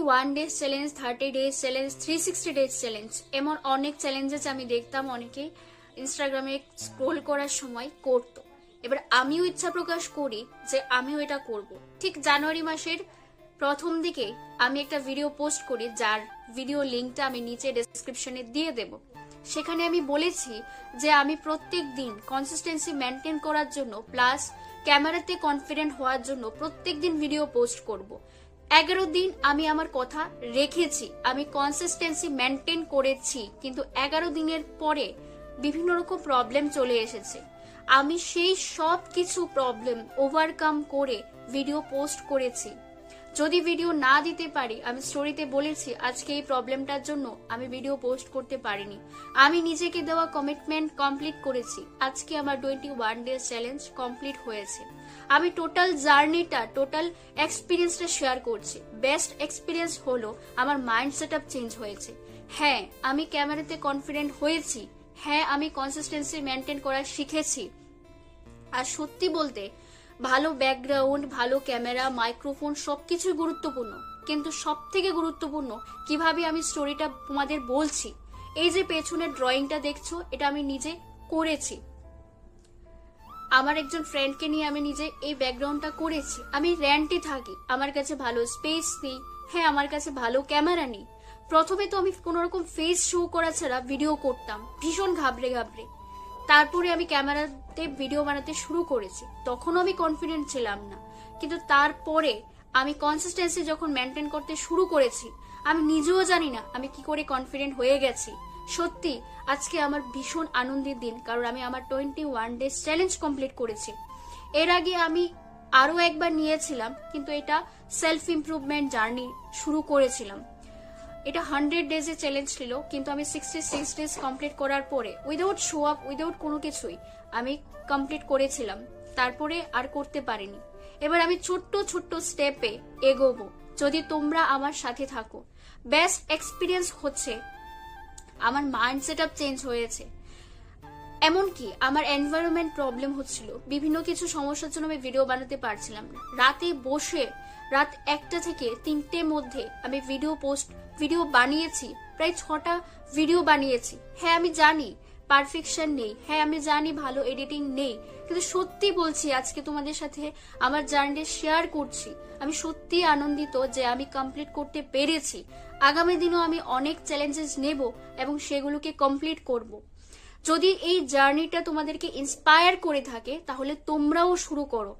21 days challenge, 30 days challenge, 360 days challenge, এমন অনেক challenges আমি দেখতাম অনেকে ইনস্টাগ্রামে স্ক্রোল করার সময় করতো। এবার আমিও ইচ্ছা প্রকাশ করি যে আমিও এটা করব। ঠিক জানুয়ারি মাসের প্রথম দিকে আমি একটা ভিডিও পোস্ট করি, যার ভিডিও লিঙ্কটা আমি নিচে ডেসক্রিপশনে দিয়ে দেব। সেখানে আমি বলেছি যে আমি প্রত্যেক দিন কনসিস্টেন্সি মেনটেন করার জন্য প্লাস ক্যামেরাতে কনফিডেন্ট হওয়ার জন্য প্রত্যেক দিন ভিডিও পোস্ট করব। 11 দিন আমি আমার কথা রেখেছি, আমি কনসিস্টেন্সি মেনটেন করেছি, কিন্তু 11 দিনের পরে বিভিন্ন রকম প্রবলেম চলে এসেছে। আমি সেই সব কিছু প্রবলেম ওভারকাম করে ভিডিও পোস্ট করেছি। যদি ভিডিও না দিতে পারি, আমি স্টোরিতে বলেছি আজকে এই প্রবলেমটার জন্য আমি ভিডিও পোস্ট করতে পারিনি। আমি নিজেকে দেওয়া কমিটমেন্ট কমপ্লিট করেছি। আজকে আমার 21 ডেজ চ্যালেঞ্জ কমপ্লিট হয়েছে। আমি টোটাল জার্নিটা, টোটাল এক্সপিরিয়েন্সটা শেয়ার করছি। বেস্ট এক্সপিরিয়েন্স হলো আমার মাইন্ড সেটআপ চেঞ্জ হয়েছে। হ্যাঁ, আমি ক্যামেরাতে কনফিডেন্ট হয়েছি। হ্যাঁ, আমি কনসিস্টেন্সি মেনটেন করা শিখেছি। আর সত্যি বলতে ভালো ব্যাকগ্রাউন্ড, ভালো ক্যামেরা, মাইক্রোফোন সবকিছু গুরুত্বপূর্ণ, কিন্তু সব থেকে গুরুত্বপূর্ণ কিভাবে আমি স্টোরিটা তোমাদের বলছি। এই যে পেছনের ড্রয়িংটা দেখছো, এটা আমি নিজে করেছি। আমার একজন ফ্রেন্ডকে নিয়ে আমি নিজে এই ব্যাকগ্রাউন্ডটা করেছি। আমি র্যান্টে থাকি, আমার কাছে ভালো স্পেস নেই। হ্যাঁ, আমার কাছে ভালো ক্যামেরা নেই। প্রথমে তো আমি কোন রকম ফেস শো করা ছাড়া ভিডিও করতাম, ভীষণ ঘাবড়ে ঘাবড়ে। তারপরে আমি ক্যামেরাতে ভিডিও বানাতে শুরু করেছি। তখনও আমি কনফিডেন্ট ছিলাম না, কিন্তু তারপরে আমি কনসিস্টেন্সি যখন মেনটেন করতে শুরু করেছি, আমি নিজেও জানি না আমি কি করে কনফিডেন্ট হয়ে গেছি। সত্যি আজকে আমার ভীষণ আনন্দের দিন, কারণ আমি আমার 21 ডেজ চ্যালেঞ্জ কমপ্লিট করেছি। এর আগে আমি আরো একবার নিয়েছিলাম, কিন্তু এটা সেলফ ইমপ্রুভমেন্ট জার্নি শুরু করেছিলাম। এটা 100 ডেজের চ্যালেঞ্জ ছিল, কিন্তু আমি 66 ডেজ কমপ্লিট করার পরে উইদাউট শো আপ, উইদাউট কোনো কিছুই আমি কমপ্লিট করেছিলাম। তারপরে আর করতে পারিনি। এবার আমি ছোট্ট ছোট্ট স্টেপে এগোবো, যদি তোমরা আমার সাথে থাকো। বেস্ট এক্সপিরিয়েন্স হচ্ছে আমার মাইন্ড সেটআপ চেঞ্জ হয়েছে। এমনকি আমার এনভায়রনমেন্ট প্রবলেম হচ্ছিল, বিভিন্ন কিছু সমস্যার জন্য আমি ভিডিও বানাতে পারছিলাম না। রাতে বসে রাত 1টা থেকে 3টের মধ্যে আমি ভিডিও বানিয়েছি, প্রায় 6টা ভিডিও বানিয়েছি। হ্যাঁ, আমি জানি পারফেকশন নেই, হ্যাঁ আমি জানি ভালো এডিটিং নেই, কিন্তু সত্যি বলছি আজকে তোমাদের সাথে আমার জার্নি শেয়ার করছি। আমি সত্যি আনন্দিত যে আমি কমপ্লিট করতে পেরেছি। আগামী দিনও আমি অনেক চ্যালেঞ্জেস নেব এবং সেগুলোকে কমপ্লিট করব। যদি এই জার্নিটা তোমাদেরকে ইন্সপায়ার করে থাকে, তাহলে তোমরাও শুরু করো।